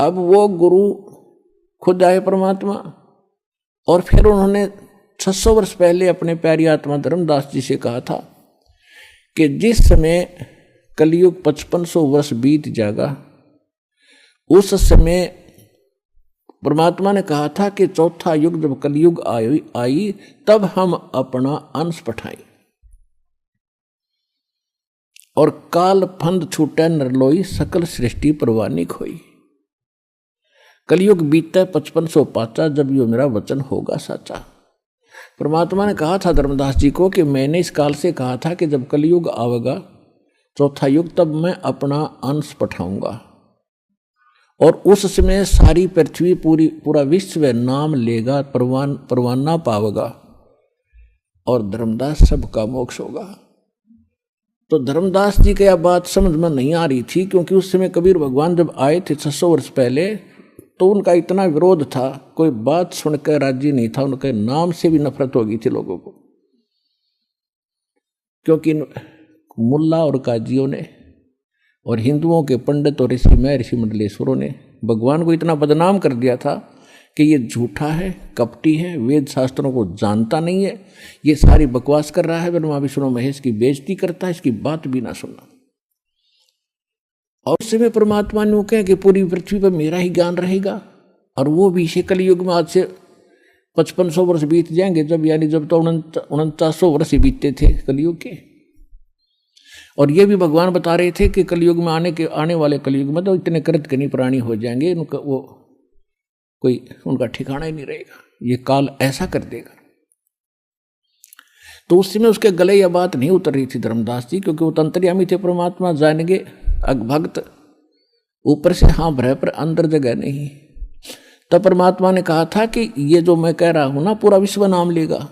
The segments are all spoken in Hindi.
अब वो गुरु खुद आए परमात्मा, और फिर उन्होंने 600 वर्ष पहले अपने प्यारी आत्मा धर्मदास जी से कहा था कि जिस समय कलयुग 5500 वर्ष बीत जाएगा, उस समय परमात्मा ने कहा था कि चौथा युग जब कलयुग आई तब हम अपना अंश पठाएं, और काल फंद छूटे नरलोई सकल सृष्टि परवानी खोई। कलयुग बीते 5500 पाचा, जब यो मेरा वचन होगा साचा। परमात्मा ने कहा था धर्मदास जी को कि मैंने इस काल से कहा था कि जब कलयुग आवेगा चौथा युग, तब मैं अपना अंश पठाऊंगा, और उस समय सारी पृथ्वी पूरा विश्व नाम लेगा, परवाना पावेगा, और धर्मदास सबका मोक्ष होगा। तो धर्मदास जी की यह बात समझ में नहीं आ रही थी, क्योंकि उस समय कबीर भगवान जब आए थे 600 वर्ष पहले, तो उनका इतना विरोध था, कोई बात सुनकर राजी नहीं था, उनके नाम से भी नफरत हो गई थी लोगों को, क्योंकि मुल्ला और काजियों ने और हिंदुओं के पंडित और ऋषि मंडलेश्वरों ने भगवान को इतना बदनाम कर दिया था कि ये झूठा है, कपटी है, वेद शास्त्रों को जानता नहीं है, ये सारी बकवास कर रहा है, ब्रह्मा विष्णु महेश की बेइज्जती करता है, इसकी बात भी ना सुनना। और उस समय परमात्मा ने कहा कि पूरी पृथ्वी पर मेरा ही ज्ञान रहेगा, और वो भी इसे कलयुग में आज से 5500 वर्ष बीत जाएंगे, जब यानी जब तो 4900 वर्ष ही बीतते थे कलयुग के। और ये भी भगवान बता रहे थे कि कलयुग में आने वाले कलयुग में तो इतने कृतघ्नी प्राणी हो जाएंगे, उनका वो कोई उनका ठिकाना ही नहीं रहेगा, ये काल ऐसा कर देगा। तो उस समय उसके गले यह बात नहीं उतर रही थी धर्मदास जी, क्योंकि वो तंत्रियामी थे, परमात्मा जानेंगे भक्त ऊपर से हाँ भरे पर अंदर जगह नहीं। तब परमात्मा ने कहा था कि ये जो मैं कह रहा हूं ना, पूरा विश्व नाम लेगा,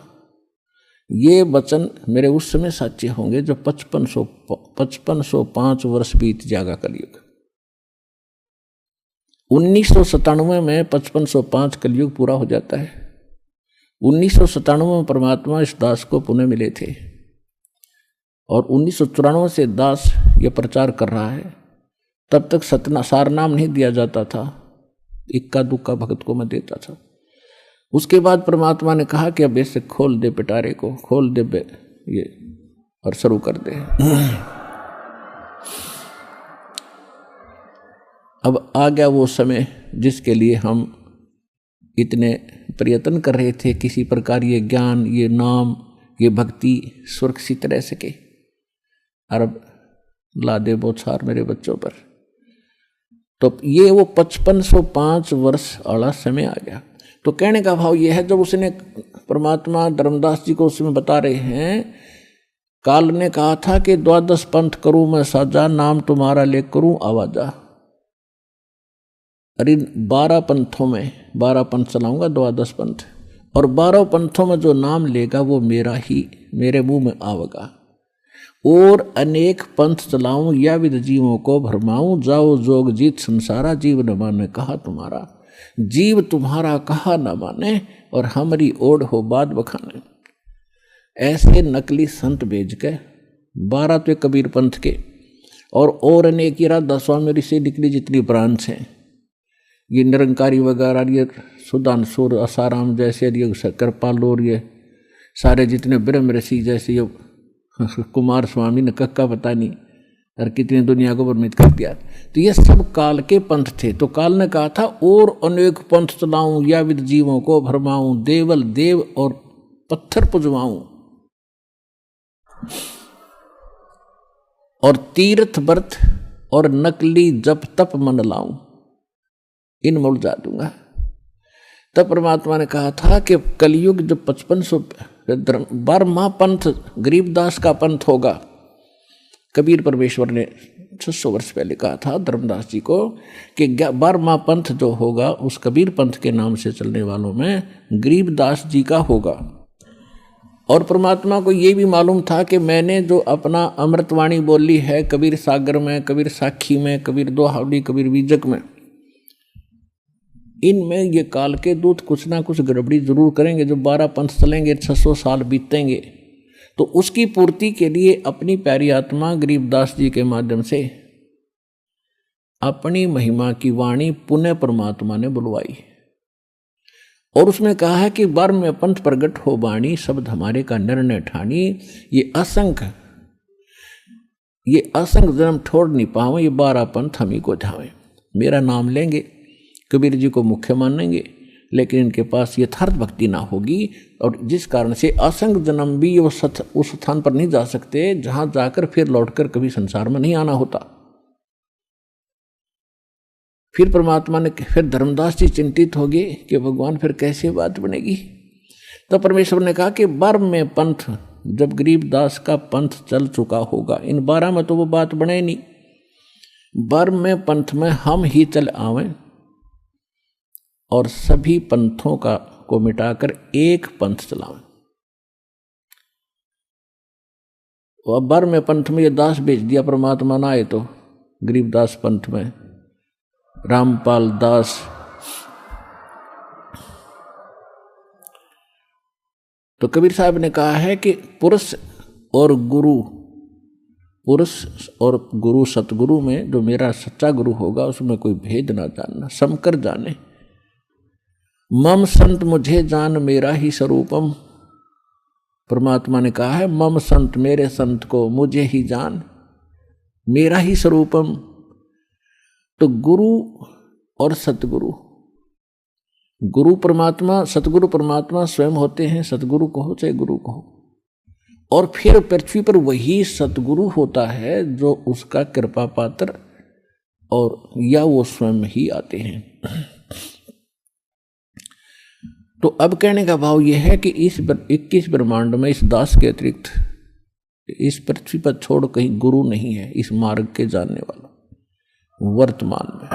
ये वचन मेरे उस समय सच्चे होंगे जब 5505 वर्ष बीत जाएगा कलयुग। 1997 में 5505 कलयुग पूरा हो जाता है। 1997 में परमात्मा इस दास को पुनः मिले थे, और 1994 से दास ये प्रचार कर रहा है। तब तक सार नाम नहीं दिया जाता था, इक्का दुक्का भक्त को मैं देता था। उसके बाद परमात्मा ने कहा कि अब ऐसे खोल दे पिटारे को, खोल दे ये और शुरू कर दे। अब आ गया वो समय जिसके लिए हम इतने प्रयत्न कर रहे थे, किसी प्रकार ये ज्ञान, ये नाम, ये भक्ति सुरक्षित रह सके। अरब ला दे बौछार मेरे बच्चों पर। तो ये वो 5505 वर्ष वाला समय आ गया। तो कहने का भाव ये है, जब उसने परमात्मा धर्मदास जी को उसमें बता रहे हैं, काल ने कहा था कि 12 पंथ करूं मैं साजा, नाम तुम्हारा ले करूं आवाजा। अरे 12 पंथों में 12 पंथ चलाऊंगा, 12 पंथ, और 12 पंथों में जो नाम लेगा वो मेरा ही, मेरे मुंह में आवेगा। और अनेक पंथ चलाऊं या विद जीवों को भरमाऊं, जाओ जोग जीत संसारा, जीव न माने कहा तुम्हारा। जीव तुम्हारा कहा न माने, और हमारी ओढ़ हो बात बखाने। ऐसे नकली संत भेज के 12 तो कबीर पंथ के, और अनेक राधा स्वामी से निकली जितनी ब्रांच हैं, ये निरंकारी वगैरह, ये सुदानसुर आसाराम जैसे, ये कृपाल, और ये सारे जितने ब्रह्म ऋषि जैसे, ये कुमार स्वामी ने कक्का पता नहीं और कितनी दुनिया को भ्रमित कर दिया। तो ये सब काल के पंथ थे। तो काल ने कहा था, और अनेक पंथ चलाऊं या विद जीवों को भरमाऊं, देवल देव और पत्थर पुजवाऊं, और तीर्थ व्रत और नकली जप तप मन लाऊं, इन में उलझा दूंगा। तब परमात्मा ने कहा था कि कलयुग जब 5500 12वां पंथ गरीबदास का पंथ होगा। कबीर परमेश्वर ने 600 वर्ष पहले कहा था धर्मदास जी को कि 12वां पंथ जो होगा उस कबीर पंथ के नाम से चलने वालों में गरीबदास जी का होगा। और परमात्मा को ये भी मालूम था कि मैंने जो अपना अमृतवाणी बोली है कबीर सागर में, कबीर साखी में, कबीर दोहावली, कबीर बीजक में, इनमें ये काल के दूत कुछ ना कुछ गड़बड़ी जरूर करेंगे। जो 12 पंथ चलेंगे, 600 साल बीतेंगे, तो उसकी पूर्ति के लिए अपनी प्यारी आत्मा गरीबदास जी के माध्यम से अपनी महिमा की वाणी पुनः परमात्मा ने बुलवाई और उसमें कहा है कि बार में पंथ प्रगट हो वाणी, शब्द हमारे का निर्णय ठानी। ये असंख्य जन्म छोड़ नहीं पावे, ये 12 पंथ हम ही को ध्यावे। मेरा नाम लेंगे, कबीर जी को मुख्य मानेंगे, लेकिन इनके पास यथार्थ भक्ति ना होगी, और जिस कारण से असंख्य जन्म भी वो उस स्थान पर नहीं जा सकते जहां जाकर फिर लौटकर कभी संसार में नहीं आना होता। फिर परमात्मा ने, फिर धर्मदास जी चिंतित हो गए कि भगवान फिर कैसे बात बनेगी। तो परमेश्वर ने कहा कि 12 में पंथ, जब गरीबदास का पंथ चल चुका होगा, इन 12 में तो वो बात बने नहीं, 12 में पंथ में हम ही चल आवें और सभी पंथों को मिटाकर एक पंथ चलावें। और 12 में पंथ में ये दास भेज दिया परमात्मा ना आए तो गरीबदास पंथ में रामपाल दास, तो कबीर साहब ने कहा है कि पुरुष और गुरु सतगुरु में जो मेरा सच्चा गुरु होगा उसमें कोई भेद ना जानना, समकर जाने। मम संत मुझे जान मेरा ही स्वरूपम, परमात्मा ने कहा है मम संत, मेरे संत को मुझे ही जान, मेरा ही स्वरूपम। तो गुरु और सतगुरु, गुरु परमात्मा, सतगुरु परमात्मा स्वयं होते हैं, सतगुरु कहो चाहे गुरु कहो, और फिर पृथ्वी पर वही सतगुरु होता है जो उसका कृपा पात्र, और या वो स्वयं ही आते हैं। तो अब कहने का भाव यह है कि इस 21 ब्रह्मांड में इस दास के अतिरिक्त इस पृथ्वी पर छोड़ कहीं गुरु नहीं है इस मार्ग के जानने वाला वर्तमान में।